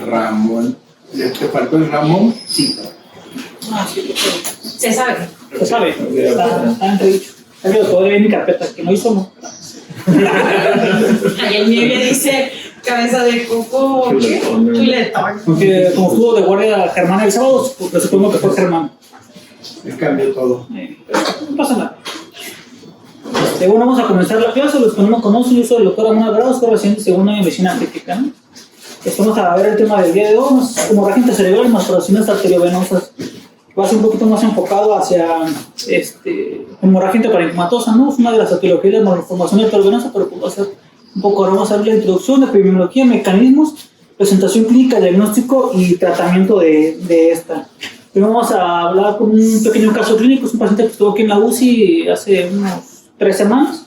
Ramón. ¿Te faltó el Ramón? Sí. Se sabe. Se sabe. Está entredicho. Es lo podré ver en mi carpeta, que no hizo, no. Ahí el mío le dice cabeza de coco, ¿qué? Chuletón. Porque como estuvo de guardia Germán el sábado, pues supongo que fue Germán. Me cambió todo. No pasa nada. Bueno, vamos a comenzar la clase. Los que no me conocen, yo soy el doctor Ramón Alvarado, soy residente segundo año de medicina crítica, ¿no? Vamos a ver el tema del día de hoy, hemorragia cerebral y malformaciones arteriovenosas. Va a ser un poquito más enfocado hacia hemorragia parenquimatosa, ¿no? Es una de las etiologías de malformación arteriovenosa, pero pues va a ser un poco, ahora vamos a ver la introducción, epidemiología, mecanismos, presentación clínica, diagnóstico y tratamiento de esta. Primero vamos a hablar con un pequeño caso clínico. Es un paciente que estuvo aquí en la UCI hace unos 3 semanas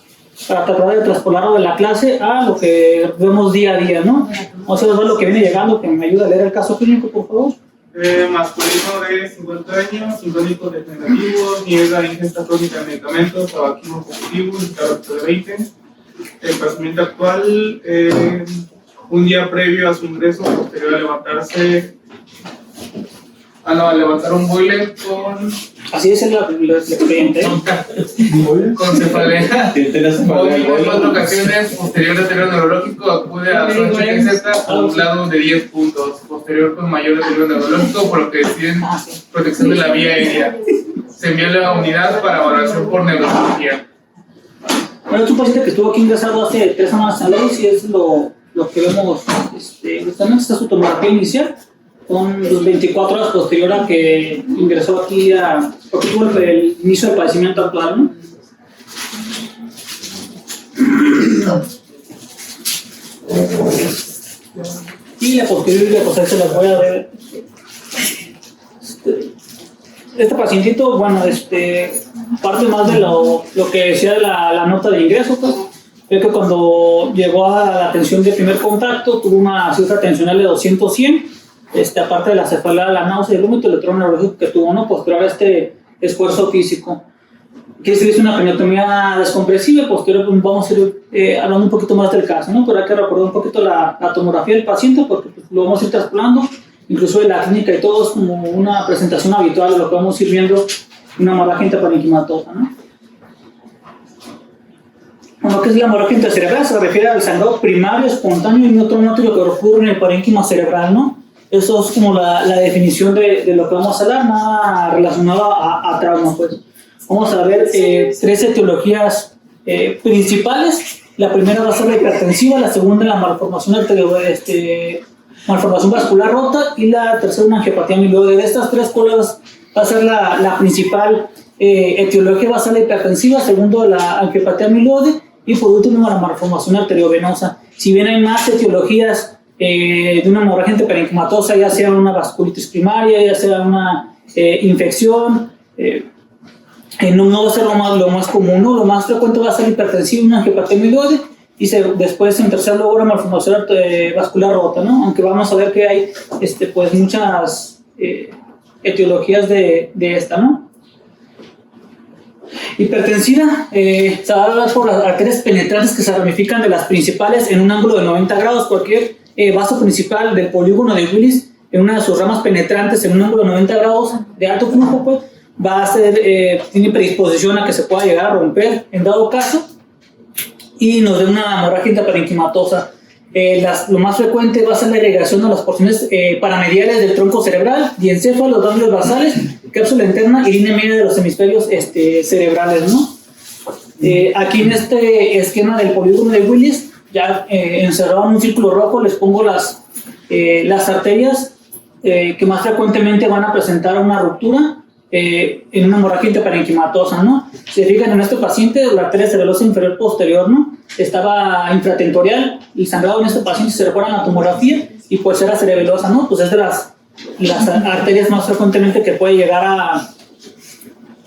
para tratar de traspolarlo de la clase a lo que vemos día a día, ¿no? Vamos a ver lo que viene llegando, que me ayuda a leer el caso clínico, por favor. Masculino de 50 años, sintónicos degenerativos, niebla de ingesta crónica de medicamentos, tabaquismo positivo, tabaco de 20. El paciente actual, un día previo a su ingreso, posterior a levantarse, a levantar un boiler con... Así es el expediente. Con cefalea. En 4 ocasiones, posterior deterioro neurológico, acude a su HZ a un lado de 10 puntos. Posterior con mayor deterioro neurológico, por lo que deciden protección de la vía aérea. Se envió a la unidad para valoración por neurología. Bueno, es un paciente que estuvo aquí ingresado hace 3 semanas en la UCI, y es lo que vemos. Justamente está su tomografía inicial, con los 24 horas posterior a que ingresó aquí porque tuvo el inicio del padecimiento actual, ¿no? Y la posterior pues se las voy a ver. Este pacientito, bueno, parte más de lo que decía la nota de ingreso, pues, es que cuando llegó a la atención de primer contacto tuvo una cifra tensional de 200-100. Aparte de la cefalea, la náusea y el vómito electroneurológico que tuvo, ¿no? Posterior a este esfuerzo físico. Quiere decir que es una craniotomía descompresiva. Posterior vamos a ir hablando un poquito más del caso, ¿no? Pero hay que recordar un poquito la tomografía del paciente porque pues, lo vamos a ir traspolando, incluso de la clínica y todo es como una presentación habitual de lo que vamos a ir viendo una hemorragia parenquimatosa, ¿no? Bueno, ¿qué es la hemorragia cerebral? Se refiere al sangrado primario, espontáneo y no traumático que ocurre en el parénquima cerebral, ¿no? Eso es como la definición de lo que vamos a hablar, nada relacionado a trauma, pues. Vamos a ver 3 etiologías principales. La primera va a ser la hipertensiva, la segunda la malformación malformación vascular rota y la tercera una angiopatía amiloide. De estas 3 colas va a ser la principal etiología, va a ser la hipertensiva, segundo la angiopatía amiloide y por último la malformación arteriovenosa. Si bien hay más etiologías de una hemorragia parenquimatosa, ya sea una vasculitis primaria, ya sea una infección, no va a ser lo más común, ¿no? Lo más frecuente va a ser hipertensiva, una angiopatía amiloide y después en tercer lugar una malformación vascular rota, ¿no? Aunque vamos a ver que hay pues muchas etiologías de esta, ¿no? Hipertensiva se va a hablar por las arterias penetrantes que se ramifican de las principales en un ángulo de 90 grados. Cualquier vaso principal del polígono de Willis en una de sus ramas penetrantes en un ángulo de 90 grados de alto flujo, pues va a ser, tiene predisposición a que se pueda llegar a romper en dado caso y nos dé una hemorragia parenquimatosa. Lo más frecuente va a ser la irrigación de las porciones paramediales del tronco cerebral, diencéfalo, ganglios basales, cápsula interna y línea media de los hemisferios cerebrales, ¿no? Aquí en este esquema del polígono de Willis, ya encerrado en un círculo rojo, les pongo las arterias que más frecuentemente van a presentar una ruptura en una hemorragia parenquimatosa, ¿no? Se fijan en este paciente, la arteria cerebrosa inferior posterior, ¿no? Estaba infratentorial, el sangrado en este paciente se recuerda en la tomografía y pues era cerebelosa, ¿no? Pues es de las arterias más frecuentemente que puede llegar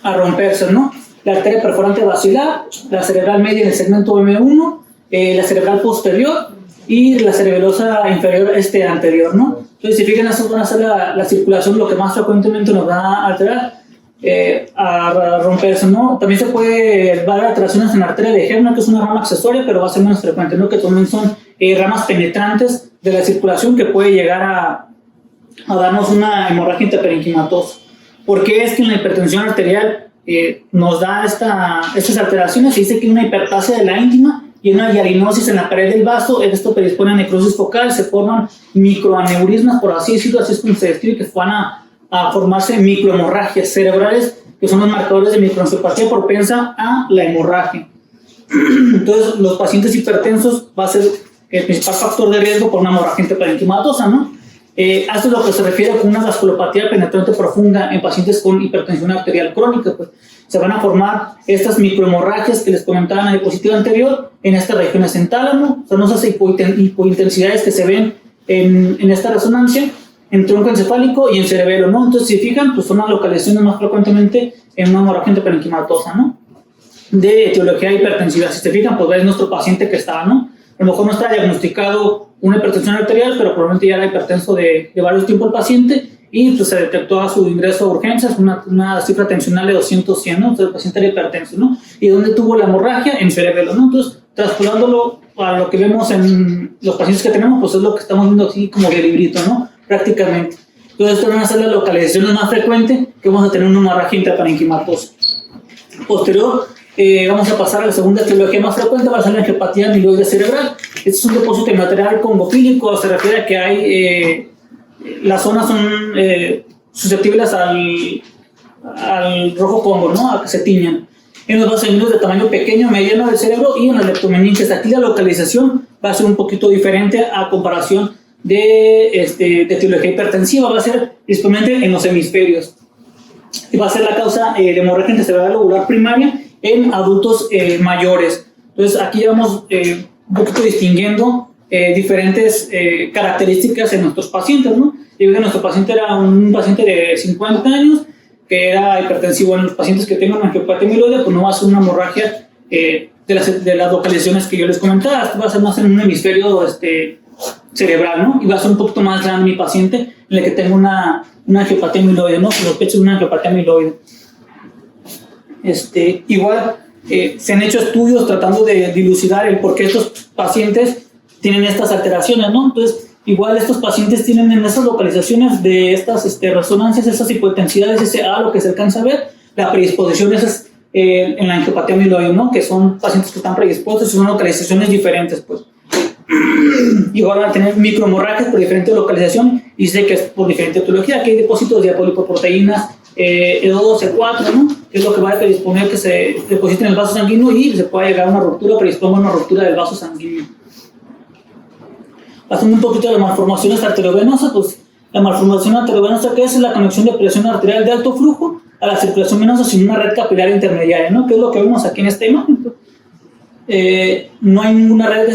a romperse, ¿no? La arteria perforante basilar, la cerebral media en el segmento M1, la cerebral posterior y la cerebelosa inferior anterior, ¿no? Entonces, si fijan, eso van a ser la circulación, lo que más frecuentemente nos va a alterar, a romperse, ¿no? También se puede dar alteraciones en la arteria de Herbner, que es una rama accesoria, pero va a ser menos frecuente, ¿no? Que también son ramas penetrantes de la circulación que puede llegar a darnos una hemorragia intraparenquimatosa. ¿Por qué es que en la hipertensión arterial nos da estas alteraciones? Se dice que hay una hiperplasia de la íntima y una hialinosis en la pared del vaso. Esto predispone a necrosis focal, se forman microaneurismas, por así decirlo, así es como se describe, que van a formarse microhemorragias cerebrales, que son los marcadores de microencefalopatía propensa a la hemorragia. Entonces, los pacientes hipertensos va a ser el principal factor de riesgo por una hemorragia intraparenquimatosa, ¿no? Esto es lo que se refiere con una vasculopatía penetrante profunda en pacientes con hipertensión arterial crónica, pues se van a formar estas microhemorragias que les comentaba en la diapositiva anterior en estas regiones en tálamo. Son esas hipointensidades que se ven en esta resonancia en tronco encefálico y en cerebelo, ¿no? Entonces, si fijan, pues son las localizaciones más frecuentemente en una hemorragia intraparenquimatosa, ¿no? De etiología hipertensiva. Si se fijan, pues es nuestro paciente que está, ¿no? A lo mejor no está diagnosticado una hipertensión arterial, pero probablemente ya era hipertenso de varios tiempos el paciente y pues se detectó a su ingreso a urgencias una cifra tensional de 200-100, ¿no? Entonces el paciente era hipertenso, ¿no? ¿Y dónde tuvo la hemorragia? En cerebelo, ¿no? Entonces, traspolándolo a lo que vemos en los pacientes que tenemos, pues es lo que estamos viendo aquí como de librito, ¿no? Prácticamente. Entonces, estas van a ser las localizaciones más frecuentes que vamos a tener una hemorragia intraparenquimatosa. Posterior, vamos a pasar a la segunda etiología más frecuente, va a ser la angiopatía amiloide cerebral. Este es un depósito de material congofílico, se refiere a que hay, las zonas son susceptibles al rojo congo, ¿no? A que se tiñan. En los vasos sanguíneos de tamaño pequeño, mediano del cerebro y en las leptomeninges. Aquí la localización va a ser un poquito diferente a comparación de etiología hipertensiva, va a ser principalmente en los hemisferios. Y va a ser la causa de hemorragia intracerebral lobular primaria en adultos mayores. Entonces aquí vamos un poquito distinguiendo diferentes características en nuestros pacientes, ¿no? Y nuestro paciente era un paciente de 50 años que era hipertensivo. En los pacientes que tengan angiopatía amiloide, pues no va a ser una hemorragia de las localizaciones que yo les comentaba. Esto va a ser más en un hemisferio cerebral, ¿no? Y va a ser un poquito más grande mi paciente en el que tenga una angiopatía amiloide, ¿no? Los pechos de una angiopatía amiloide. Igual se han hecho estudios tratando de dilucidar el por qué estos pacientes tienen estas alteraciones, ¿no? Entonces, igual estos pacientes tienen en esas localizaciones de estas resonancias, esas hipointensidades, ese A, lo que se alcanza a ver, la predisposición esas, en la angiopatía amiloide, ¿no? Que son pacientes que están predispuestos y son localizaciones diferentes, pues. Igual van a tener microhemorragias por diferentes localizaciones y sé que es por diferente etiología. Aquí hay depósitos de apolipoproteínas E2, E4, ¿no? Que es lo que va a predisponer que se depositen en el vaso sanguíneo y se pueda llegar a una ruptura, predisponga a una ruptura del vaso sanguíneo. Pasando un poquito de las malformaciones arteriovenosas, pues la malformación arteriovenosa, que es la conexión de presión arterial de alto flujo a la circulación venosa sin una red capilar intermediaria, ¿no? Que es lo que vemos aquí en esta imagen. No hay ninguna red,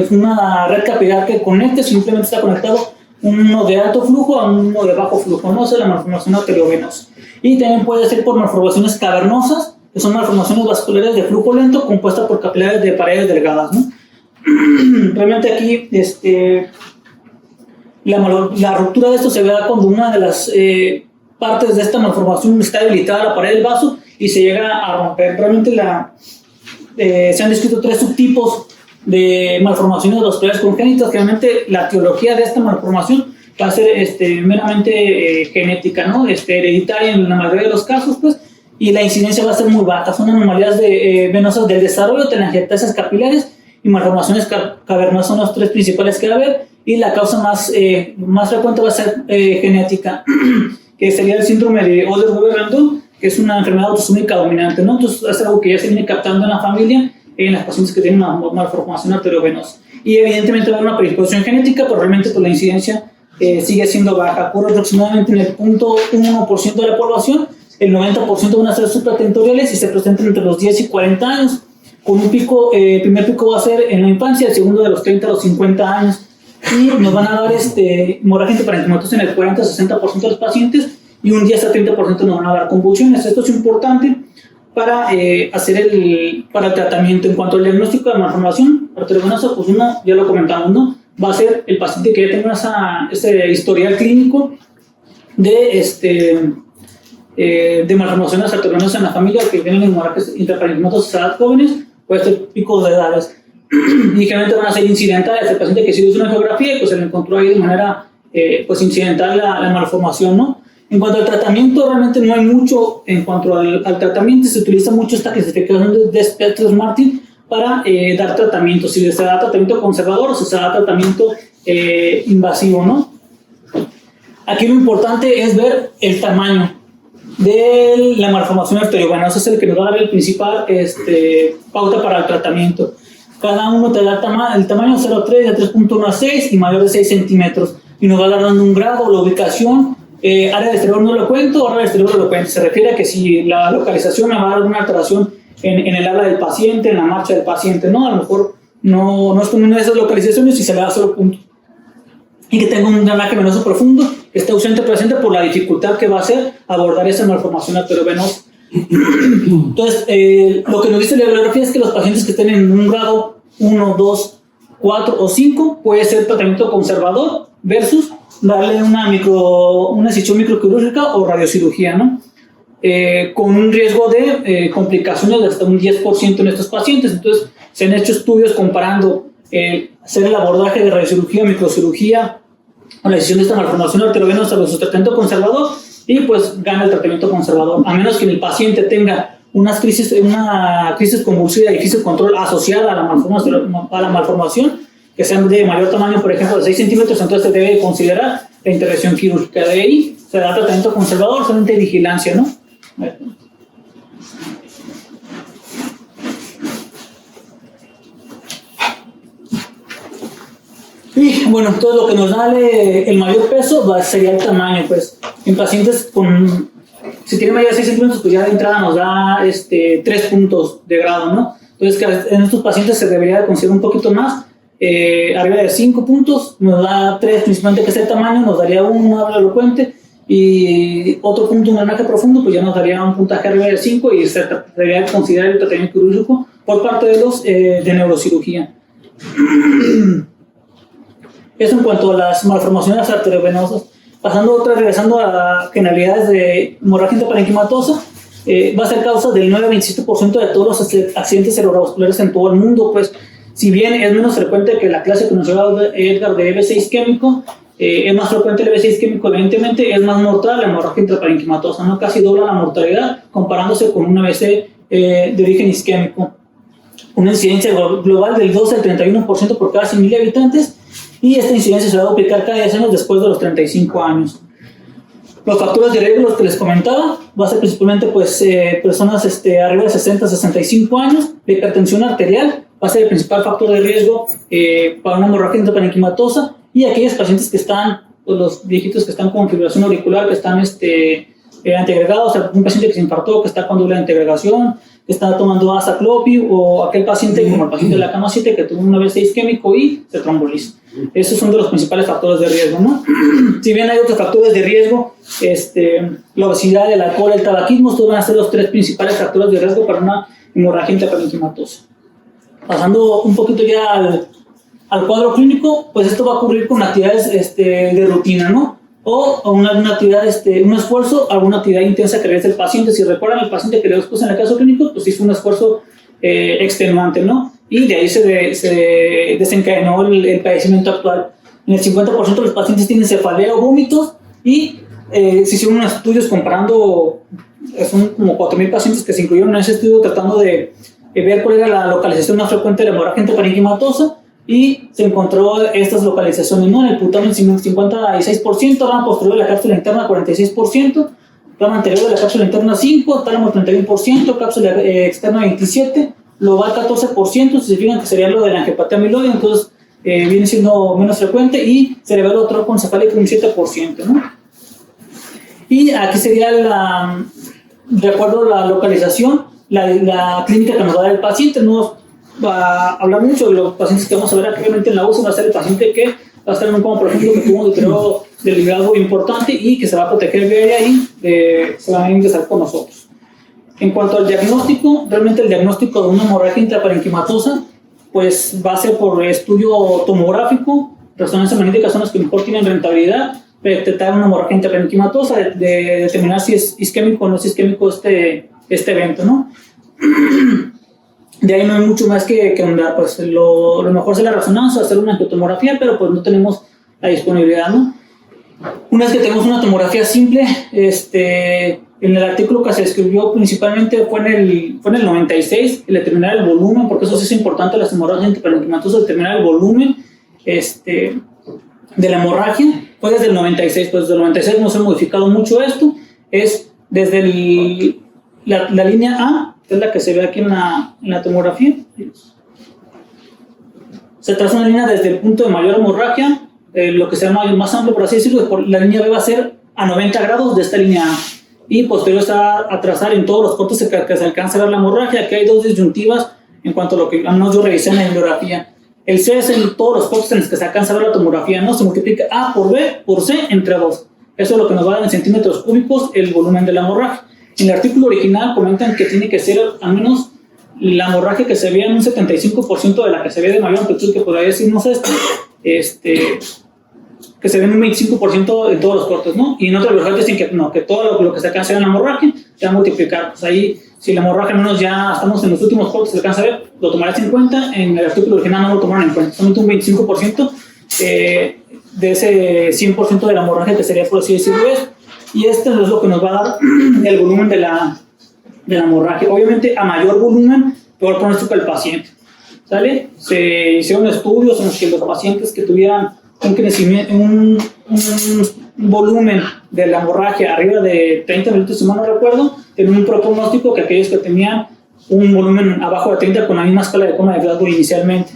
una red capilar que conecte, simplemente está conectado uno de alto flujo a uno de bajo flujo, ¿no? Esa es la malformación arteriovenosa. Y también puede ser por malformaciones cavernosas, que son malformaciones vasculares de flujo lento compuestas por capilares de paredes delgadas, ¿no? Realmente aquí la ruptura de esto se ve cuando una de las partes de esta malformación está debilitada la pared del vaso y se llega a romper. Realmente se han descrito 3 subtipos de malformaciones vasculares congénitas. Generalmente la etiología de esta malformación va a ser meramente genética, ¿no? Hereditaria en la mayoría de los casos, pues, y la incidencia va a ser muy baja. Son anomalías venosas del desarrollo, telangiectasias capilares y malformaciones cavernosas. Son los 3 principales que va a haber, y la causa más frecuente va a ser genética, que sería el síndrome de Oder-Weber-Randall, que es una enfermedad autosómica dominante, ¿no? Entonces es algo que ya se viene captando en la familia, en las pacientes que tienen una malformación arteriovenosa. Y evidentemente va a haber una predisposición genética, pero realmente pues, la incidencia sigue siendo baja. Ocurre aproximadamente en el 0.1% de la población. El 90% van a ser supratentoriales y se presentan entre los 10 y 40 años. Con un pico, el primer pico va a ser en la infancia, el segundo de los 30 a los 50 años. Y nos van a dar hemorragia intraparenquimatosa en el 40-60% de los pacientes, y un 10-30% nos van a dar convulsiones. Esto es importante para hacer para el tratamiento. En cuanto al diagnóstico de malformación arteriovenosa, pues uno, ya lo comentamos, ¿no? Va a ser el paciente que ya tenga ese historial clínico de malformaciones arteriovenosas en la familia, que tienen hemorragias intraparenquimatosas a edad jóvenes, puede ser picos de edades. y generalmente van a ser incidentales. El paciente que sí hizo una ecografía, pues se le encontró ahí de manera pues incidental la malformación, ¿no? En cuanto al tratamiento, realmente no hay mucho. En cuanto al tratamiento, se utiliza mucho esta clasificación de Spectros-Martin para dar tratamiento, si se da tratamiento conservador o si se da tratamiento invasivo, ¿no? Aquí lo importante es ver el tamaño de la malformación arteriovenosa, es el que nos va a dar el principal pauta para el tratamiento. Cada uno te da el tamaño 0,3 de 3.1 a 6 y mayor de 6 centímetros, y nos va dando un grado, la ubicación. Área de exterior no lo cuento, área de exterior lo cuento. Se refiere a que si la localización va a dar alguna alteración en el habla del paciente, en la marcha del paciente, ¿no? A lo mejor no es común esas localizaciones y se le da solo punto. Y que tenga un drenaje venoso profundo, que esté ausente presente por la dificultad que va a ser abordar esa malformación arteriovenosa. Entonces, lo que nos dice la bibliografía es que los pacientes que estén en un grado 1, 2, 4 o 5 puede ser tratamiento conservador versus darle una incisión microquirúrgica o radiocirugía, ¿no? Con un riesgo de complicaciones de hasta un 10% en estos pacientes. Entonces, se han hecho estudios comparando hacer el abordaje de radiocirugía o microcirugía o la decisión de esta malformación arteriovenosa versus tratamiento conservador, y pues gana el tratamiento conservador, a menos que el paciente tenga una crisis convulsiva de difícil control asociada a la malformación, que sean de mayor tamaño, por ejemplo, de 6 centímetros, entonces se debe considerar la intervención quirúrgica. De ahí se da tratamiento conservador, solamente vigilancia, ¿no? Y bueno, entonces lo que nos da el mayor peso sería el tamaño, pues. En pacientes si tiene mayor de 6 centímetros, pues ya de entrada nos da 3 puntos de grado, ¿no? Entonces, en estos pacientes se debería de considerar un poquito más. Arriba de 5 puntos, nos da 3 principalmente, que es el tamaño, nos daría un habla elocuente, y otro punto, un drenaje profundo, pues ya nos daría un puntaje arriba de 5, y se debería considerar el tratamiento quirúrgico por parte de los de neurocirugía. Eso en cuanto a las malformaciones arteriovenosas. Regresando a generalidades de hemorragia intraparenquimatosa, va a ser causa del 9 a 27% de todos los accidentes cerebrovasculares en todo el mundo, pues. Si bien es menos frecuente que la clase que nos lleva Edgar de EB6 isquémico, es más frecuente el EB6 isquémico, evidentemente es más mortal la hemorragia intraparenquimatosa, ¿no? Casi dobla la mortalidad comparándose con un EB6 de origen isquémico. Una incidencia global del 12 al 31% por cada 100.000 habitantes, y esta incidencia se va a duplicar cada 10 años después de los 35 años. Los factores de riesgo, los que les comentaba, va a ser principalmente pues, personas arriba de 60 a 65 años. La hipertensión arterial va a ser el principal factor de riesgo para una hemorragia intraparenquimatosa, y aquellos pacientes que están, pues, los viejitos que están con fibrilación auricular, que están antiagregados, o sea, un paciente que se infartó, que está con doble antiagregación, que está tomando azaclopio, o aquel paciente como el paciente de la cama 7 que tuvo un EB6 isquémico y se tromboliza. Esos son de los principales factores de riesgo, ¿no? Si bien hay otros factores de riesgo, la obesidad, el alcohol, el tabaquismo, estos van a ser los 3 principales factores de riesgo para una hemorragia intraparenquimatosa. Pasando un poquito ya al cuadro clínico, pues esto va a ocurrir con actividades de rutina, ¿no? O una actividad, un esfuerzo, alguna actividad intensa que realiza el paciente. Si recuerdan, el paciente que le expuso en el caso clínico, pues hizo un esfuerzo extenuante, ¿no? Y de ahí se desencadenó el padecimiento actual. En el 50% de los pacientes tienen cefalea o vómitos, y se hicieron unos estudios comparando, son como 4.000 pacientes que se incluyeron en ese estudio tratando de ver cuál era la localización más frecuente de la hemorragia intraparenquimatosa, y se encontró estas localizaciones, ¿no? En el putamen 56%, rama posterior de la cápsula interna 46%, rama anterior de la cápsula interna 5%, tálamo 31%, cápsula externa 27%, global 14%, si se fijan que sería lo de la angiopatía amiloide, entonces viene siendo menos frecuente, y cerebelo tropoencefálico un 7%, ¿no? Y aquí sería de acuerdo a la localización, la clínica que nos va a dar el paciente. No va a hablar mucho de los pacientes que vamos a ver actualmente en la UCI. Va a ser el paciente que va a estar en un coma, por ejemplo, que tuvo un deterioro del liderazgo importante y que se va a proteger de ahí, se va a ingresar con nosotros. En cuanto al diagnóstico, realmente el diagnóstico de una hemorragia intraparenquimatosa pues va a ser por estudio tomográfico. Resonancia magnética son los que mejor tienen rentabilidad para detectar una hemorragia intraparenquimatosa, de determinar si es isquémico o no es isquémico este evento, ¿no? De ahí no hay mucho más que andar, pues lo mejor es la resonancia, hacer una angiotomografía, pero pues no tenemos la disponibilidad, ¿no? Una vez que tenemos una tomografía simple, en el artículo que se escribió principalmente fue en el 96, el determinar el volumen, porque eso sí es importante, las hemorragias intraparenquimatosas, determinar el volumen de la hemorragia. Fue desde el 96, pues desde el 96 no se ha modificado mucho esto, es desde la línea A, que es la que se ve aquí en la tomografía. Se traza una línea desde el punto de mayor hemorragia, lo que se llama el más amplio, por así decirlo. La línea B va a ser a 90 grados de esta línea A, y posterior está a trazar en todos los cortes que se alcanza a ver la hemorragia. Aquí hay dos disyuntivas en cuanto a lo que al menos yo revisé en la bibliografía. El C es en todos los cortes en los que se alcanza a ver la tomografía, ¿no? Se multiplica A por B por C entre 2. Eso es lo que nos va a dar en centímetros cúbicos el volumen de la hemorragia. En el artículo original comentan que tiene que ser al menos la hemorragia que se vea en un 75% de la que se ve de mayor amplitud, que podría decirnos que se ve en un 25% en todos los cortes, ¿no? Y en otros lugares dicen que no, que todo lo que se alcanza a ver en la hemorragia se va a multiplicar. Pues ahí, si la hemorragia al menos ya estamos en los últimos cortes, se alcanza a ver, lo tomarás en cuenta. En el artículo original no lo tomaron en cuenta, solamente un 25% de ese 100% de la hemorragia que sería, por así decirlo, y esto es lo que nos va a dar el volumen de la hemorragia. Obviamente, a mayor volumen, peor pronóstico el paciente, ¿sale? Se hicieron estudios en los que los pacientes que tuvieran un crecimiento, un volumen de la hemorragia arriba de 30 minutos, si mal no recuerdo, tenían un peor pronóstico que aquellos que tenían un volumen abajo de 30 con la misma escala de coma de Glasgow inicialmente.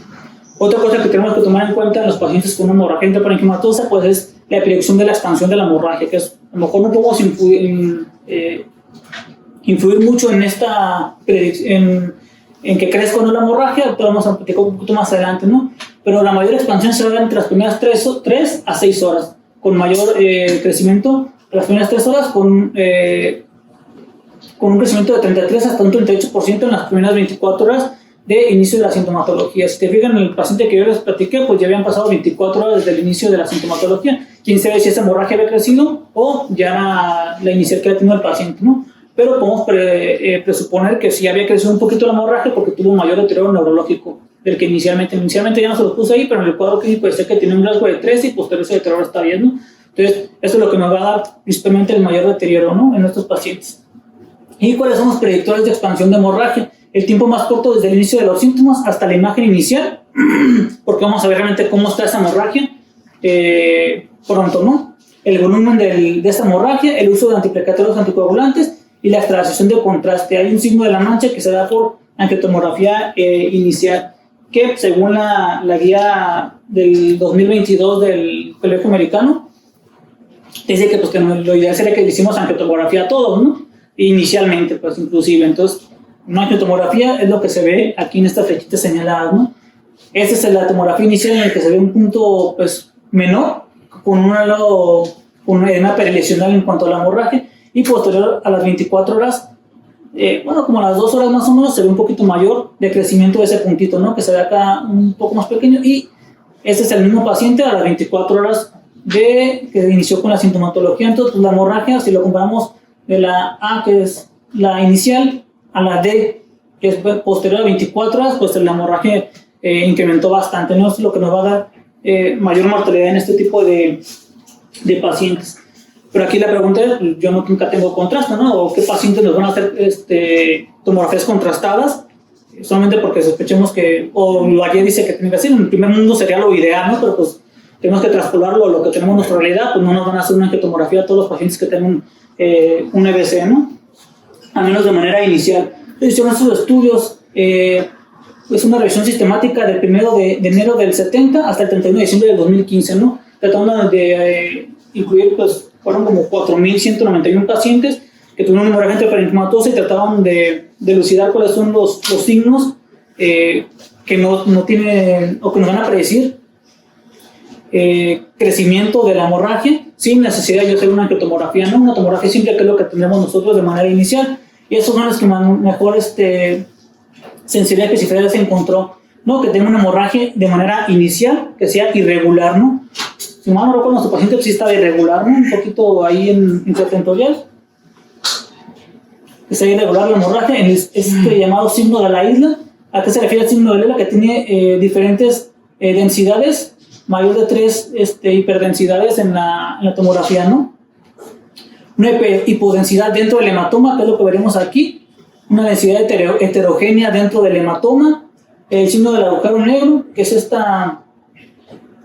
Otra cosa que tenemos que tomar en cuenta en los pacientes con una hemorragia intraparenquimatosa, pues es la predicción de la expansión de la hemorragia, que es, a lo mejor no podemos influir mucho en esta predicción, en que crezca o no la hemorragia, pero vamos a platicar un poquito más adelante, ¿no? Pero la mayor expansión se da entre las primeras 3 a 6 horas, con mayor crecimiento las primeras 3 horas, con un crecimiento de 33 hasta un 38% en las primeras 24 horas de inicio de la sintomatología. Si te fijan, en el paciente que yo les platiqué, pues ya habían pasado 24 horas desde el inicio de la sintomatología. Quién sabe si esa hemorragia había crecido o ya la inicial que había tenido el paciente, ¿no? Pero podemos presuponer que sí había crecido un poquito la hemorragia porque tuvo un mayor deterioro neurológico del que inicialmente ya no se lo puse ahí, pero en el cuadro clínico decía que tiene un rasgo de 13 y posterior ese deterioro está bien, ¿no? Entonces, eso es lo que nos va a dar principalmente el mayor deterioro, ¿no? En nuestros pacientes. ¿Y cuáles son los predictores de expansión de hemorragia? El tiempo más corto desde el inicio de los síntomas hasta la imagen inicial, porque vamos a ver realmente cómo está esa hemorragia pronto, ¿no? El volumen de esta hemorragia, el uso de antiplaqueterios anticoagulantes y la extracción de contraste. Hay un signo de la mancha que se da por angiotomografía inicial, que según la guía del 2022 del Colegio Americano, dice que, pues, que lo ideal sería que le hicimos angiotomografía a todos, ¿no? Inicialmente, pues inclusive. Entonces, una angiotomografía es lo que se ve aquí en estas flechitas señaladas, ¿no? Esta es la tomografía inicial en la que se ve un punto, pues, menor, con una edema perilesional en cuanto a la hemorragia, y posterior a las 24 horas, como a las 2 horas más o menos, se ve un poquito mayor de crecimiento de ese puntito, ¿no? Que se ve acá un poco más pequeño, y este es el mismo paciente a las 24 horas que inició con la sintomatología. Entonces, la hemorragia, si lo comparamos de la A, que es la inicial, a la D, que es posterior a 24 horas, pues la hemorragia incrementó bastante, ¿no? Eso es lo que nos va a dar mayor mortalidad en este tipo de pacientes. Pero aquí la pregunta es, yo nunca tengo contraste, ¿no? ¿O qué pacientes nos van a hacer tomografías contrastadas? Solamente porque sospechemos que, o la guía dice que tiene que ser, en el primer mundo sería lo ideal, ¿no? Pero pues tenemos que traspolarlo a lo que tenemos en nuestra realidad, pues no nos van a hacer una angiotomografía a todos los pacientes que tengan un EBC, ¿no? A menos de manera inicial. Hicieron estos estudios, es una revisión sistemática del 1 de enero del 70 hasta el 31 de diciembre del 2015, ¿no? Tratando de incluir, pues, fueron como 4.191 pacientes que tuvieron una hemorragia intraparenquimatosa y trataban de elucidar cuáles son los signos que no tienen, o que nos van a predecir crecimiento de la hemorragia sin necesidad de hacer una angiotomografía, ¿no? Una tomografía simple, que es lo que tenemos nosotros de manera inicial, y esos son los que mejor sensibilidad y especificidad se encontró, ¿no? Que tenga una hemorragia de manera inicial, que sea irregular, ¿no? Si mal no recuerdo, nuestro paciente sí estaba irregular, ¿no? Un poquito ahí intratentorial, que sea irregular la hemorragia, en este llamado signo de la isla. ¿A qué se refiere el signo de Lela? Que tiene diferentes densidades, mayor de 3 hiperdensidades en la tomografía, ¿no? Una hipodensidad dentro del hematoma, que es lo que veremos aquí, una densidad heterogénea dentro del hematoma, el signo del agujero negro, que es esta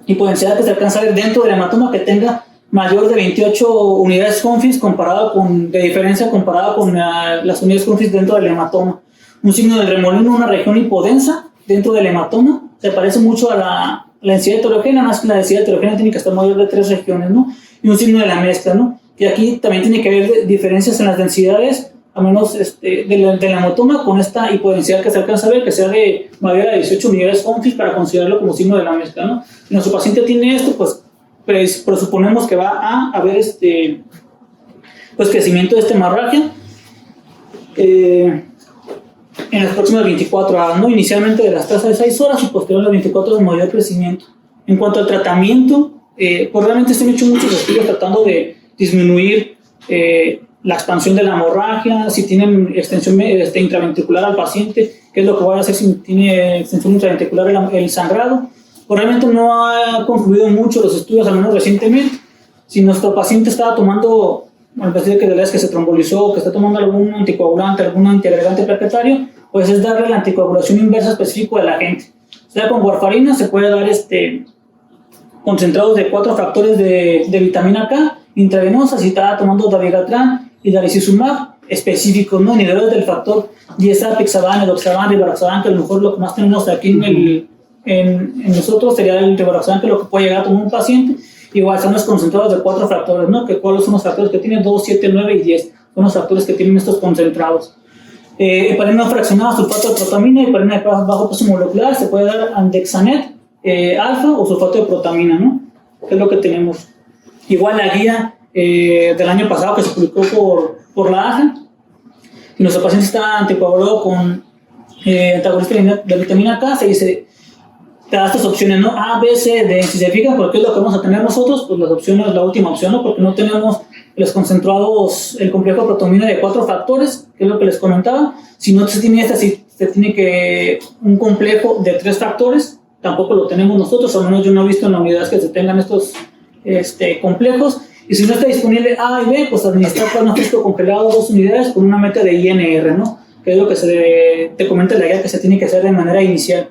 hipodensidad que se alcanza a ver dentro del hematoma, que tenga mayor de 28 unidades Confis de diferencia comparada con las unidades Confis dentro del hematoma. Un signo del remolino, una región hipodensa dentro del hematoma, se parece mucho a la densidad heterogénea, más que la densidad heterogénea tiene que estar mayor de 3 regiones, ¿no? Y un signo de la mezcla, ¿no? Y aquí también tiene que haber diferencias en las densidades, a menos del hematoma, con esta hipodensidad que se alcanza a ver, que sea de mayor a 18 unidades Confis para considerarlo como signo de la mezcla, ¿no? Si nuestro paciente tiene esto, pues presuponemos que va a haber crecimiento de esta hemorragia en las próximas 24 horas, ¿no? Inicialmente de las tasas de 6 horas y posterior a las 24 horas mayor crecimiento. En cuanto al tratamiento, pues realmente se han hecho muchos estudios tratando de disminuir la expansión de la hemorragia, si tienen extensión intraventricular al paciente, qué es lo que va a hacer si tiene extensión intraventricular el sangrado. Pues realmente no ha concluido mucho los estudios, al menos recientemente. Si nuestro paciente estaba tomando, bueno, pues que se trombolizó, que está tomando algún anticoagulante, algún antiagregante plaquetario, pues es darle la anticoagulación inversa específica de la gente. O sea, con warfarina se puede dar concentrados de 4 fractores de vitamina K intravenosa, si está tomando dabigatran y dalicizumab específicos, ¿no? Inhibidores del factor 10A, pixaban, edoxaban, rivaroxaban, que a lo mejor lo que más tenemos aquí en nosotros sería el rivaroxaban, que es lo que puede llegar a tomar un paciente. Igual son los concentrados de 4 factores, ¿no? ¿Cuáles son los factores que tienen? 2, 7, 9 y 10. Son los factores que tienen estos concentrados. Heparina fraccionada, sulfato de protamina, heparina de bajo peso molecular, se puede dar andexanet, alfa o sulfato de protamina, ¿no? Que es lo que tenemos. Igual la guía del año pasado que se publicó por la AJA, si nuestro paciente está anticoagulado con antagonista de vitamina K, se dice, te da estas opciones, ¿no? A, B, C, D. Si se fijan, ¿por qué es lo que vamos a tener nosotros? Pues las opciones, la última opción, ¿no? Porque no tenemos los concentrados, el complejo de protamina de 4 factores, que es lo que les comentaba. Si no se tiene si se tiene un complejo de 3 factores, tampoco lo tenemos nosotros, al menos yo no he visto en las unidades que se tengan estos complejos. Y si no está disponible A y B, pues administrar plasma fresco congelado 2 unidades con una meta de INR, ¿no? Que es lo que te comenta la guía que se tiene que hacer de manera inicial.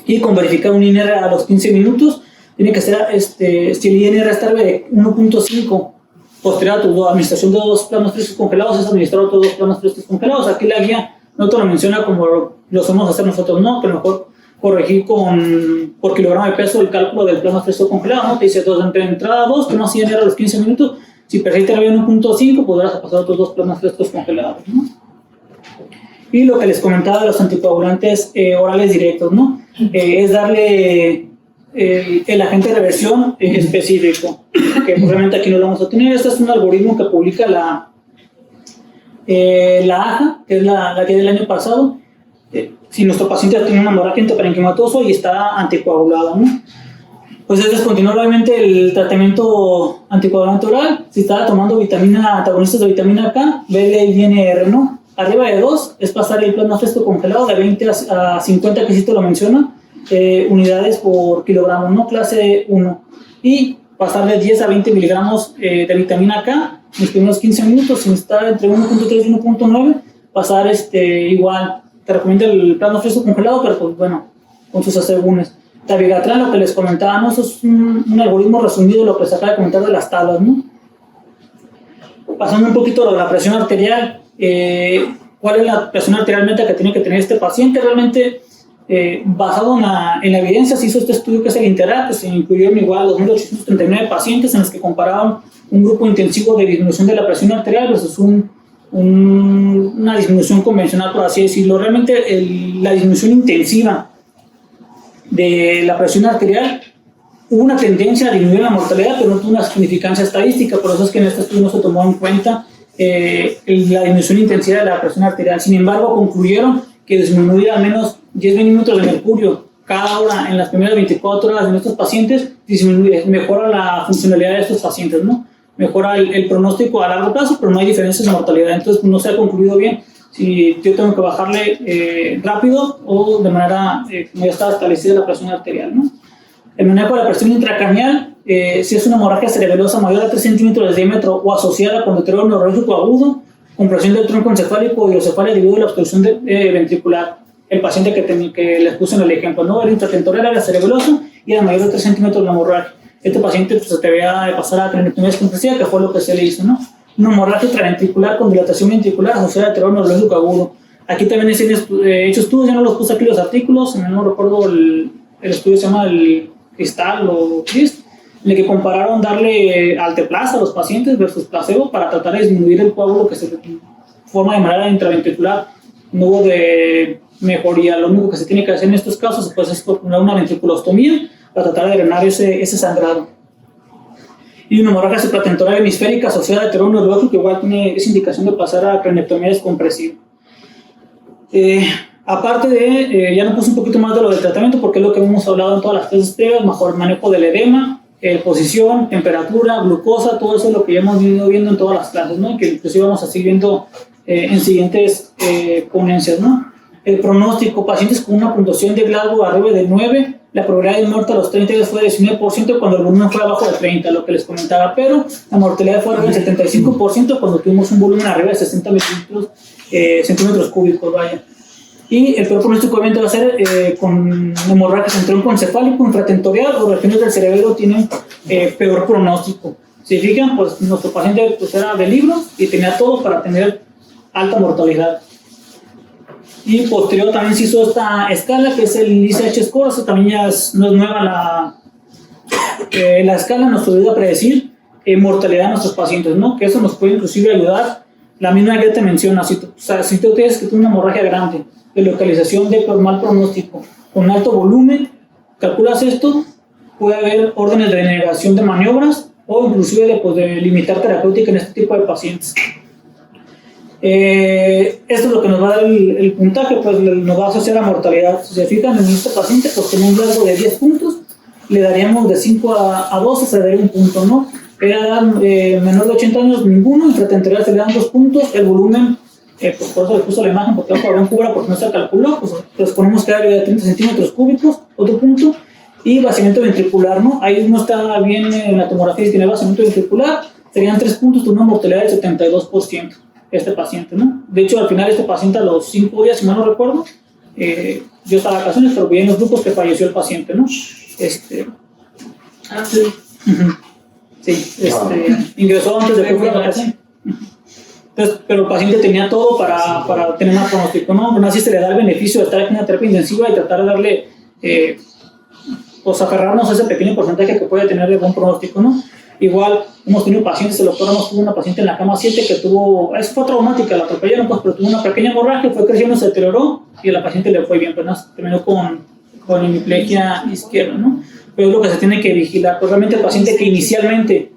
Y con verificar un INR a los 15 minutos, tiene que ser, si el INR está de 1.5, posterior a tu administración de 2 plasmas frescos congelados, es administrar otros 2 plasmas frescos congelados. Aquí la guía no te lo menciona como lo somos hacer nosotros, ¿no? Que mejor corregir por kilogramo de peso el cálculo del plasma fresco congelado, ¿no? Te dice entre entrada 2, que no hacía INR a los 15 minutos, si persiste la 1.5, podrás pasar otros 2 plasmas frescos congelados, ¿no? Y lo que les comentaba de los anticoagulantes orales directos, ¿no? Es darle el agente de reversión específico, que probablemente aquí no lo vamos a tener. Este es un algoritmo que publica la AJA, que es la guía del año pasado. Si nuestro paciente tiene una hemorragia intraparenquimatosa y está anticoagulado, ¿no? Pues es descontinuar obviamente el tratamiento anticoagulante oral. Si está tomando antagonistas de vitamina K, BL y INR, ¿no? Arriba de 2 es pasar el plasma fresco congelado de 20 a 50, que sí te lo menciona, unidades por kilogramo, ¿no? Clase 1. Y pasar de 10 a 20 miligramos de vitamina K en los primeros 15 minutos. Si está entre 1.3 y 1.9, pasar igual. Te recomiendo el plasma fresco congelado, pero pues bueno, con sus asegúnes. Dabigatran, lo que les comentaba, ¿no? Eso es un algoritmo resumido de lo que se acaba de comentar de las tablas, ¿no? Pasando un poquito a la presión arterial, ¿cuál es la presión arterial meta que tiene que tener este paciente? Realmente, basado en la evidencia, se hizo este estudio que es el INTERACT, que se incluyeron igual 2.839 pacientes en los que comparaban un grupo intensivo de disminución de la presión arterial versus una disminución convencional, por así decirlo. Realmente la disminución intensiva de la presión arterial hubo una tendencia a disminuir la mortalidad, pero no tuvo una significancia estadística. Por eso es que en este estudio no se tomó en cuenta la disminución intensiva de la presión arterial. Sin embargo, concluyeron que disminuir al menos 10 milímetros de mercurio cada hora en las primeras 24 horas de estos pacientes mejora la funcionalidad de estos pacientes, ¿no? Mejora el pronóstico a largo plazo, pero no hay diferencias en mortalidad. Entonces, no se ha concluido bien si yo tengo que bajarle rápido o de manera como ya estaba establecida la presión arterial, ¿no? El manejo de la presión intracraneal, si es una hemorragia cerebelosa mayor a 3 centímetros de diámetro o asociada con deterioro neurológico agudo, compresión del tronco encefálico o hidrocefalia debido a la obstrucción ventricular. El paciente que les puse en el ejemplo, ¿no? El intratemporal era cerebeloso y era mayor de 3 centímetros de hemorragia. Este paciente pues, se debía pasar a craniotomía descompresiva, que fue lo que se le hizo, ¿no? Una hemorragia intraventricular con dilatación ventricular asociada a deterioro neurológico agudo. Aquí también he hecho estudios, ya no los puse aquí los artículos, no recuerdo el estudio se llama el Cristal o CRIST, en el que compararon darle alteplasa a los pacientes versus placebo para tratar de disminuir el coágulo que se forma de manera intraventricular. No hubo de mejoría, lo único que se tiene que hacer en estos casos pues, es una ventriculostomía para tratar de drenar ese sangrado. Y una hemorragia supratentorial hemisférica asociada a deterioro neurológico que igual tiene esa indicación de pasar a craniotomía descompresiva. Aparte de, ya nos puse un poquito más de lo del tratamiento porque es lo que hemos hablado en todas las clases previas, mejor manejo del edema, posición, temperatura, glucosa, todo eso es lo que ya hemos ido viendo en todas las clases, ¿no? Que inclusive vamos a seguir viendo en siguientes ponencias, ¿no? El pronóstico, pacientes con una puntuación de Glasgow arriba de 9, la probabilidad de muerte a los 30 días fue de 19% cuando el volumen fue abajo de 30, lo que les comentaba, pero la mortalidad fue arriba del 75% cuando tuvimos un volumen arriba de 60 centímetros cúbicos, vaya. Y el peor pronóstico obviamente va a ser con hemorragias en tronco encefálico, infratentorial o regiones del cerebelo tienen peor pronóstico. Si fijan, pues nuestro paciente pues, era de libro y tenía todo para tener alta mortalidad. Y posterior también se hizo esta escala que es el ICH-score, eso también ya no es nueva la escala, nos ayuda a predecir mortalidad de nuestros pacientes, ¿no? Que eso nos puede inclusive ayudar. La misma que te menciona, si tú tienes que tener una hemorragia grande, de localización de mal pronóstico, con alto volumen, calculas esto, puede haber órdenes de denegación de maniobras o inclusive de limitar terapéutica en este tipo de pacientes. Esto es lo que nos va a dar el puntaje, pues nos va a asociar a mortalidad. Si se fijan en este paciente, pues con un Glasgow de 10 puntos, le daríamos de 5 a 12, se le daría un punto, ¿no? Era menor de 80 años, ninguno, intratentorial se le dan 2 puntos, el volumen, por eso le puso la imagen, porque abajo había un cubra porque no se calculó, pues ponemos que era de 30 centímetros cúbicos, otro punto, y vaciamiento ventricular, ¿no? Ahí no está bien en la tomografía si tiene vaciamiento ventricular, serían 3 puntos con una mortalidad del 72%, este paciente, ¿no? De hecho, al final este paciente a los 5 días, si mal no recuerdo, yo estaba de vacaciones, pero vi en los grupos que falleció el paciente, ¿no? Sí. Sí, ingresó antes de que fuera a vacaciones. Entonces, pero el paciente tenía todo para tener un pronóstico, ¿no? Aún así se le da el beneficio de estar en una terapia intensiva y tratar de darle, pues aferrarnos a ese pequeño porcentaje que puede tener de buen pronóstico, ¿no? Igual hemos tenido pacientes, el doctor Ramos tuvo una paciente en la cama 7 que tuvo, eso fue traumática, la atropellaron, pues, pero tuvo una pequeña hemorragia, fue creciendo, se deterioró y a la paciente le fue bien, pues terminó con hemiplegia izquierda, ¿no? Pero es lo que se tiene que vigilar, pues realmente el paciente que inicialmente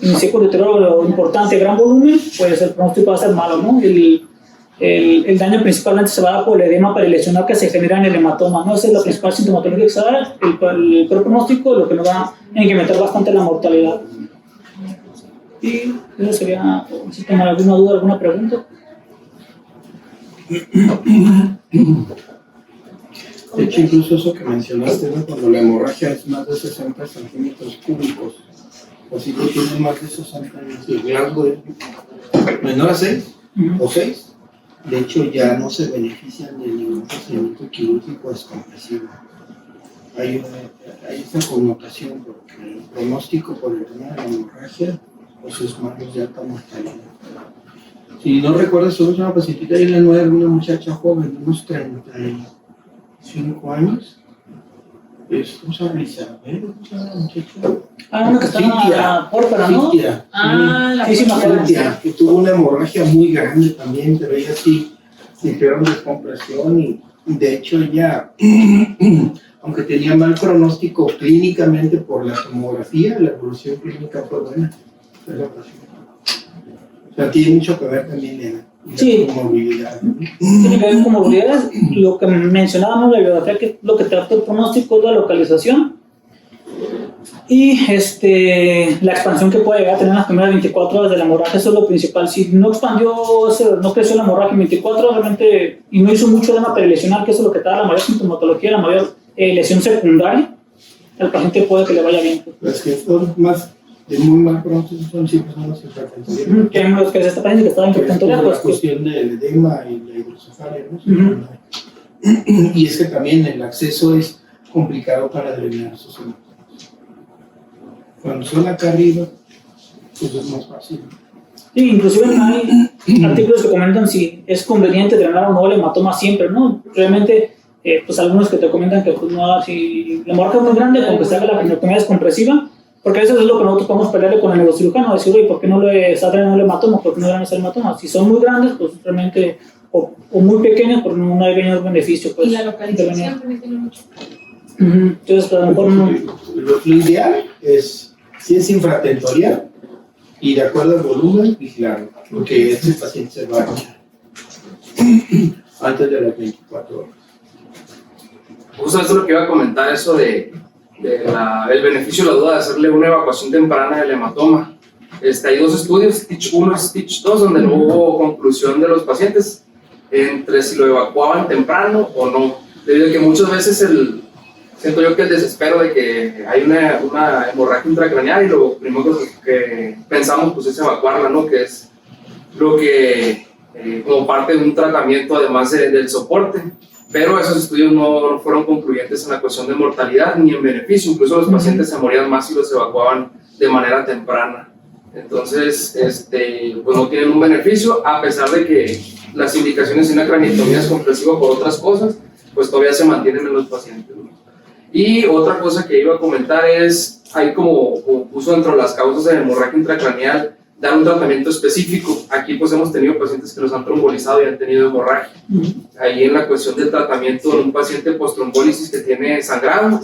inició con deterioro importante, gran volumen, pues el pronóstico va a ser malo, ¿no? El daño principalmente se va a dar por el edema perilesional que se genera en el hematoma, ¿no? Esa es la principal sintomatología que se da, el peor pronóstico, lo que nos va a incrementar bastante la mortalidad. Y eso sería, si tienen alguna duda, alguna pregunta. De hecho, incluso eso que mencionaste, ¿no? Cuando la hemorragia es más de 60 centímetros cúbicos, o si tú tienes más de 60 años, el Glasgow es menor a 6 o 6, de hecho ya no se benefician de ningún procedimiento quirúrgico descompresivo. Hay esta connotación porque el pronóstico por el tema de la hemorragia pues es más de alta mortalidad. Si no recuerdas, tuvimos una pacientita ahí en la 9, una muchacha joven, de unos 35 años. ¿Cómo se llama? Isabel, ¿cómo se llama la muchacha? Una que está en la pórpora, ¿no? Cintia. La Cintia, que tuvo una hemorragia muy grande también, pero ella sí sintieron descompresión y de hecho ella, aunque tenía mal pronóstico clínicamente por la tomografía, la evolución clínica fue buena. O sea, tiene mucho que ver también en la comorbilidad, ¿no? Tiene que ver con comorbilidades. Lo que mencionábamos en la biografía, que lo que trata el pronóstico es la localización. Y la expansión que puede llegar a tener en las primeras 24 horas de la hemorragia, eso es lo principal. Si no no creció la hemorragia en 24 horas realmente, y no hizo mucho edema perilesional, que eso es lo que te da la mayor sintomatología, la mayor lesión secundaria, el paciente puede que le vaya bien. Las que son más de muy mal pronóstico son siempre son los hipertensivos. Que es los que se está paciente que estaba hipertentoria, pues la cuestión del edema y la hidrocefalia, ¿no? Y es que también el acceso es complicado para drenar sus hematomas. Cuando son acá arriba, pues es más fácil. Sí, inclusive hay artículos que comentan si es conveniente drenar o no el hematoma siempre, ¿no? Realmente, pues algunos que te comentan que pues no, si la hemorragia es muy grande, con que se haga la craniectomía descompresiva, porque eso es lo que nosotros podemos pelearle con el neurocirujano, decir, oye, ¿por qué no le está drenando el hematoma? ¿Por qué no drenas el hematoma? Si son muy grandes, pues realmente, o muy pequeños, pues no hay mayor beneficio. Pues, y la localización también tiene mucho. Entonces, a lo mejor no. Lo ideal es, si es infratentorial, y de acuerdo al volumen, vigilarlo, porque este paciente se va a echar antes de las 24 horas. Justo eso es lo que iba a comentar, eso el beneficio, la duda de hacerle una evacuación temprana del hematoma. Hay dos estudios, Stitch 1 y Stitch 2, donde no hubo conclusión de los pacientes entre si lo evacuaban temprano o no, debido a que muchas veces siento yo que el desespero de que hay una hemorragia intracraneal y lo primero que pensamos pues es evacuarla, ¿no? Que es lo que como parte de un tratamiento además del soporte, pero esos estudios no fueron concluyentes en la cuestión de mortalidad ni en beneficio, incluso los pacientes se morían más si los evacuaban de manera temprana. Entonces, pues no tienen un beneficio, a pesar de que las indicaciones de una craniectomía descompresiva por otras cosas, pues todavía se mantienen en los pacientes, ¿no? Y otra cosa que iba a comentar es, hay como puso dentro de las causas de hemorragia intracraneal, dar un tratamiento específico. Aquí pues hemos tenido pacientes que los han trombolizado y han tenido hemorragia. Ahí en la cuestión del tratamiento de un paciente post-trombólisis que tiene sangrado,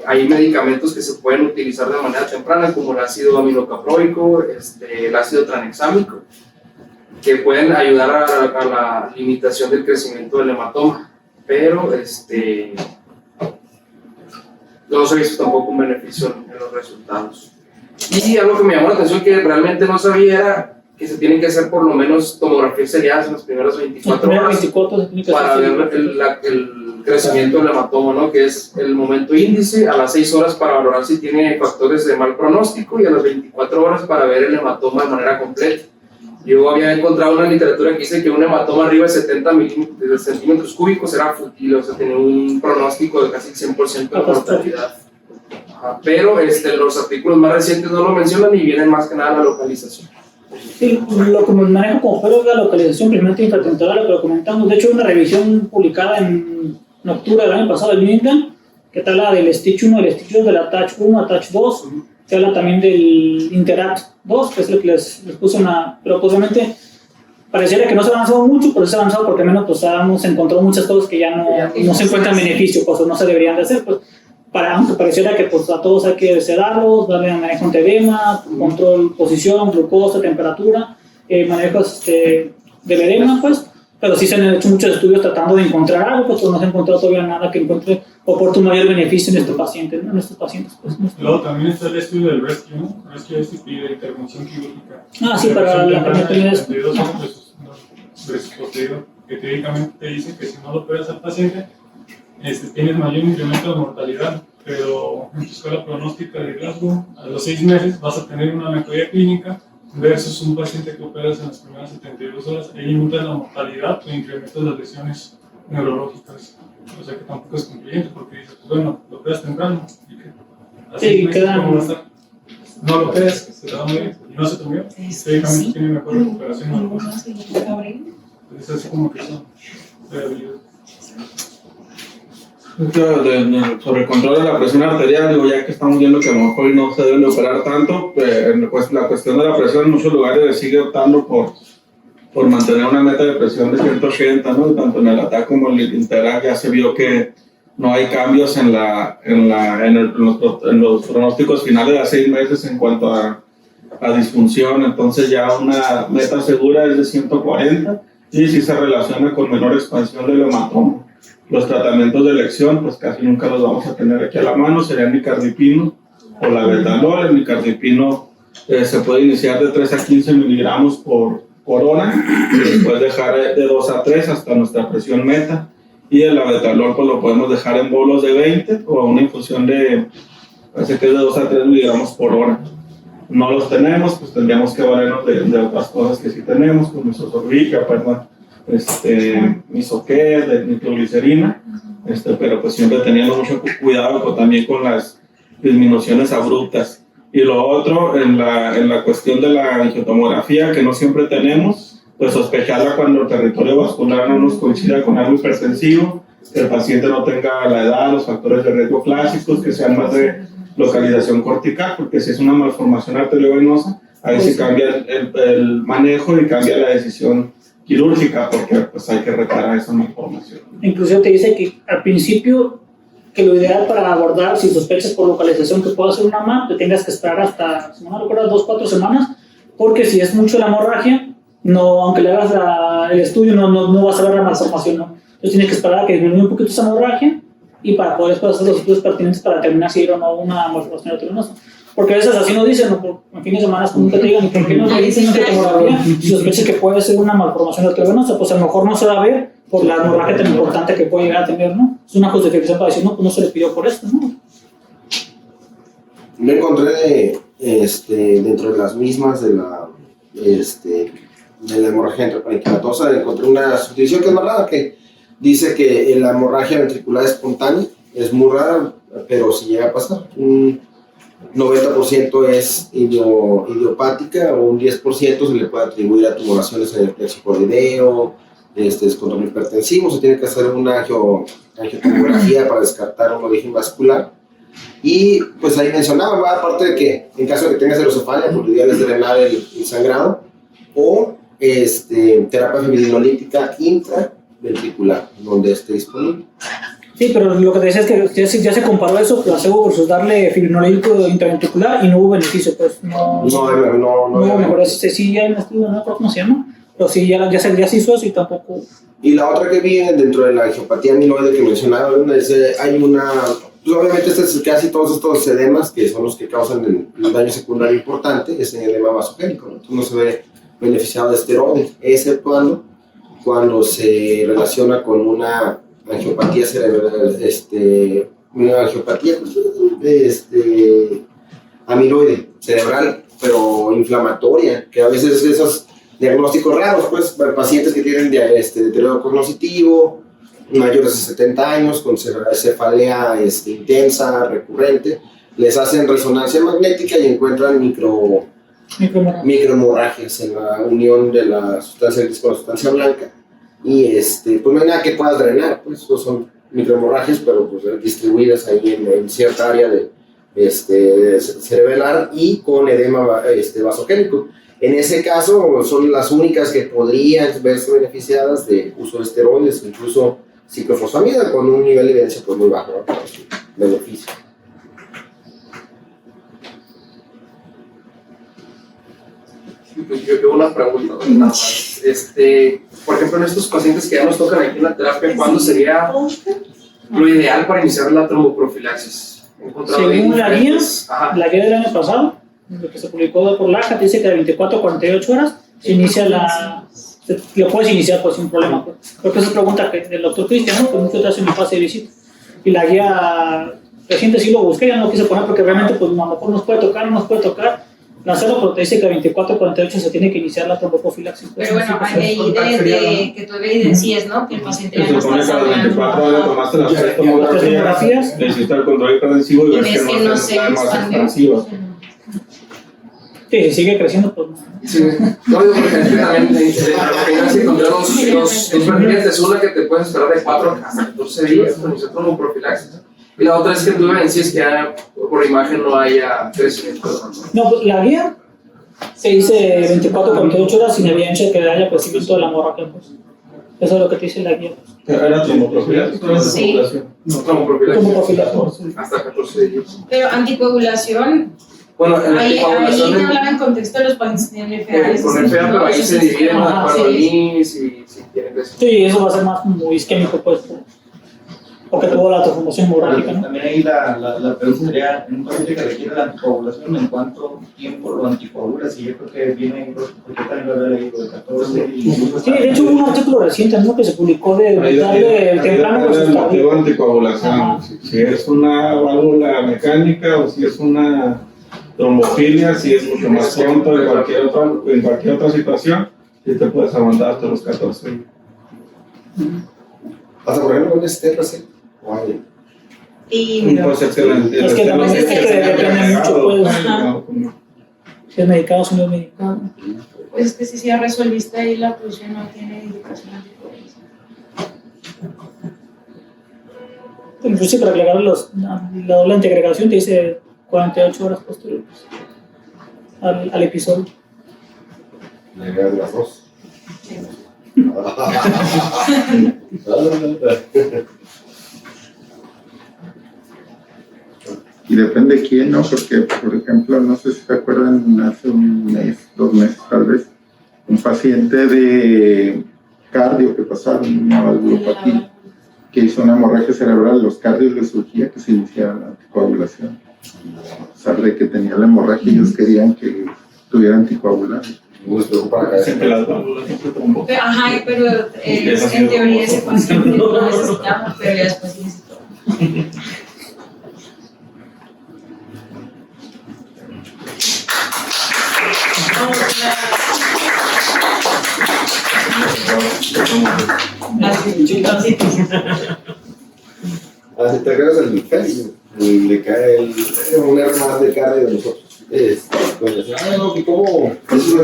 hay medicamentos que se pueden utilizar de manera temprana, como el ácido aminocaproico, el ácido tranexámico, que pueden ayudar a la limitación del crecimiento del hematoma, pero no se ha visto tampoco un beneficio en los resultados. Y algo que me llamó la atención que realmente no sabía era que se tienen que hacer por lo menos tomografías seriadas en las primeras 24 horas para ver el crecimiento del hematoma, ¿no? Que es el momento índice, a las 6 horas para valorar si tiene factores de mal pronóstico y a las 24 horas para ver el hematoma de manera completa. Yo había encontrado una literatura que dice que un hematoma arriba de 70 centímetros cúbicos era fútil, o sea, tenía un pronóstico de casi 100% de mortalidad. Pero los artículos más recientes no lo mencionan y vienen más que nada a la localización. Sí, lo que manejo como pero es la localización primeramente intratemporal, lo que lo comentamos. De hecho, hay una revisión publicada en octubre del año pasado del New England, que te habla del Stitch 1, del Stitch 2, de la Touch 1 a Touch 2, que habla también del Interact 2, que es lo que les puse pero pues obviamente pareciera que no se ha avanzado mucho, pero se ha avanzado porque menos pues hemos encontrado muchas cosas que ya no se encuentran beneficio, cosas no se deberían de hacer, pues aunque pareciera que pues a todos hay que sedarlos, darle manejo antiedema, control, posición, glucosa, temperatura, manejos del edema, pues, pero sí se han hecho muchos estudios tratando de encontrar algo, pues no se ha encontrado todavía nada que encuentre oportuno mayor beneficio en estos pacientes, ¿no? En estos pacientes, pues. Luego también está el estudio del Rescue, ¿no? Rescue es de intervención quirúrgica. Sí, para la craniectomía que teóricamente te dice que si no lo operas al paciente, tienes mayor incremento de mortalidad, pero en tu escala pronóstica de Glasgow, a los 6 meses vas a tener una mejoría clínica versus un paciente que operas en las primeras 72 horas, ahí limitas la mortalidad o incrementas las lesiones neurológicas. O sea que tampoco es concluyente porque dices, pues bueno, lo operas temprano y que así ¿cómo va a estar? No lo operas, se te va a morir y no se te murió, teóricamente tiene mejor recuperación. Entonces así como que son variabilidades. Sobre el control de la presión arterial, digo, ya que estamos viendo que a lo mejor no se deben de operar tanto, pues la cuestión de la presión en muchos lugares se sigue optando por mantener una meta de presión de 180, ¿no? Tanto en el ATAC como en el Interact ya se vio que no hay cambios en los pronósticos finales a 6 meses en cuanto a disfunción, entonces ya una meta segura es de 140 y si se relaciona con menor expansión del hematoma. Los tratamientos de elección, pues casi nunca los vamos a tener aquí a la mano, serían nicardipino o la betalol. El nicardipino se puede iniciar de 3 a 15 miligramos por hora y después dejar de 2 a 3 hasta nuestra presión meta. Y el abetalol pues lo podemos dejar en bolos de 20 o una infusión parece que es de 2 a 3 miligramos por hora. No los tenemos, pues tendríamos que valernos de otras cosas que sí tenemos, como isosorbica, misoquet, de nitroglicerina, pero pues siempre teniendo mucho cuidado también con las disminuciones abruptas. Y lo otro, en la cuestión de la angiotomografía, que no siempre tenemos, pues sospecharla cuando el territorio vascular no nos coincida con algo hipertensivo, que el paciente no tenga la edad, los factores de riesgo clásicos, que sean más de localización cortical, porque si es una malformación arteriovenosa, ahí sí cambia el manejo y cambia la decisión quirúrgica, porque pues hay que reparar esa malformación. Incluso te dice que al principio que lo ideal para abordar, si sospechas por localización que pueda ser una MAP, te tengas que esperar hasta, si no me recuerdo, 2-4 semanas, porque si es mucho la hemorragia, no, aunque le hagas el estudio, no vas a ver la malformación, ¿no? Entonces tienes que esperar a que disminuya un poquito esa hemorragia y para poder después hacer los estudios pertinentes para determinar si era o no una malformación arteriosa. Porque a veces así nos dicen, ¿no? En fines de semana como que te digan, ¿y por qué no te dicen que tomografía? Si sospechas que puede ser una malformación arteriosa, pues a lo mejor no se va a ver por la hemorragia tan importante que puede llegar a tener, ¿no? Es una justificación para decir, no, pues no se le pidió por esto, ¿no? Yo encontré dentro de las mismas de la hemorragia intraparenquimatosa, encontré una subdivisión que es más rara, que dice que la hemorragia ventricular espontánea es muy rara, pero si llega a pasar. Un 90% es idiopática, o un 10% se le puede atribuir a tumoraciones en el plexo coroideo, descontrol hipertensivo. Se tiene que hacer una angiotomografía para descartar un origen vascular. Y pues ahí mencionaba, ¿verdad? Aparte de que en caso de que tengas hidrocefalia, pues lo ideal es drenar el sangrado, o terapia fibrinolítica intraventricular, donde esté disponible. Sí, pero lo que te decía es que ya se comparó eso, placebo versus darle fibrinolítico intraventricular y no hubo beneficio, pues no mejor. Sí, ya hay un estudio, no recuerdo cómo se llama, pero sí, ya se hizo eso y tampoco. Y la otra que vi dentro de la angiopatía amiloide que mencionaba, hay una, pues obviamente casi todos estos edemas, que son los que causan el daño secundario importante, es el edema vasogénico, ¿no? Entonces no se ve beneficiado de esteroides, exceptuando cuando se relaciona con una angiopatía cerebral, una angiopatía amiloide cerebral, pero inflamatoria, que a veces esos diagnósticos raros, pues, pacientes que tienen deterioro cognitivo, mayores de 70 años, con cefalea intensa, recurrente, les hacen resonancia magnética y encuentran microhemorragias en la unión de la sustancia gris con la sustancia blanca. Y pues no hay nada que puedas drenar, pues son microhemorragias, pero pues distribuidas ahí en cierta área cerebelar y con edema vasogénico. En ese caso son las únicas que podrían verse beneficiadas de uso de esteroides, incluso ciclofosfamida, con un nivel de evidencia pues muy bajo, ¿no? Para su beneficio. Yo una pregunta, nada más. Por ejemplo, en estos pacientes que ya nos tocan aquí en la terapia, ¿cuándo sería lo ideal para iniciar la tromboprofilaxis? Según la guía del año pasado, lo que se publicó por la AJA, dice que de 24 a 48 horas se inicia lo puedes iniciar pues sin problema. Pues. Creo que esa pregunta que el doctor Cristian, ¿no? Que muchos te hacen en fase de visita. Y la guía reciente sí lo busqué, ya no lo quise poner porque realmente pues, a lo mejor nos puede tocar. La cero, pero te dice que a 24 o 48 se tiene que iniciar la tromboprofilaxis. Pero bueno, hay de que tú evidencies, ¿no? Que el paciente ya no está sangrando. 24 horas tomaste las 3 tomografías, le hiciste el control hipertensivo y ves que no se expansiva. Sí, si sigue creciendo, pues no. Sí, no digo porque también se encontraron dos perfiles, una que te puedes esperar de 4 hasta 14 días con iniciar tromboprofilaxis. Y la otra es que tú evidencies que por imagen no haya crecimiento. No, pues la guía se dice 24 a 48 horas sin evidencia que haya crecimiento de la hemorragia. Pues. Eso es lo que te dice la guía. Pues. ¿Era tromboprofilaxis? Sí. No, tromboprofilaxis. Hasta 14 días. Pero anticoagulación. Bueno, en la anticoagulación. Ahí no hablaba en contexto de los pacientes FA. Con FA, pero ahí se divide en la parolín y si tiene crecimiento. Sí, eso va a ser más muy isquémico, pues. o que tuvo la transformación hemorrágica, ¿no? También ahí la pregunta sería, en un paciente que requiere la anticoagulación, ¿en cuánto tiempo lo anticoagulas? Y yo creo que viene, porque también lo había leído, de 14 y... Sí, de hecho hubo un artículo reciente, ¿no?, que se publicó de darle temprano el resultado. motivo de anticoagulación. Si es una válvula mecánica o si es una trombofilia, si es mucho más pronto en cualquier otra situación, sí te puedes aguantar hasta los 14. Hasta por ejemplo con este así. Y Pues es que Es que también es que depende mucho, pues. Ajá. Si es medicado, si no es medicado. pues es que si ya resolviste ahí la posición, no tiene indicación anticoagulación. Inclusive para aclarar la doble antiagregación te dice 48 horas posteriores al episodio. Le agregas las dos. Y depende de quién, ¿no? Porque, por ejemplo, no sé si se acuerdan, hace un mes, 2 meses tal vez, un paciente de cardio que pasaron una valvulopatía, que hizo una hemorragia cerebral, los cardios le surgía que se iniciara la anticoagulación. A pesar de que tenía la hemorragia, ellos querían que tuviera anticoagulante. Siempre las válvulas siempre trombó. Ajá, pero en teoría ese paciente no lo necesitamos, pero ya después necesitó. Así te acuerdas del Félix, le cae un R más de carne de nosotros. No, que cómo.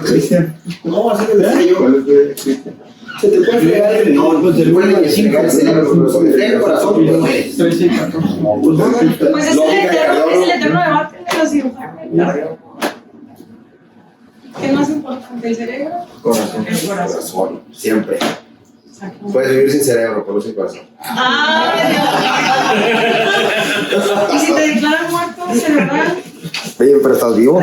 Cristian. No, así que le yo. ¿Cuál es de Cristian? Se te puede fregar el no, pues el vuelo y el cerebro, pero se te frega el corazón, pues. 13 y 14. Pues es el eterno debate de los cirujanos. ¿Qué es más importante, el cerebro? Corazón. El corazón. Corazón, siempre. Exacto. Puedes vivir sin cerebro, pero sin corazón. ¿Y si te declaran muerto cerebral? Oye, pero estás vivo.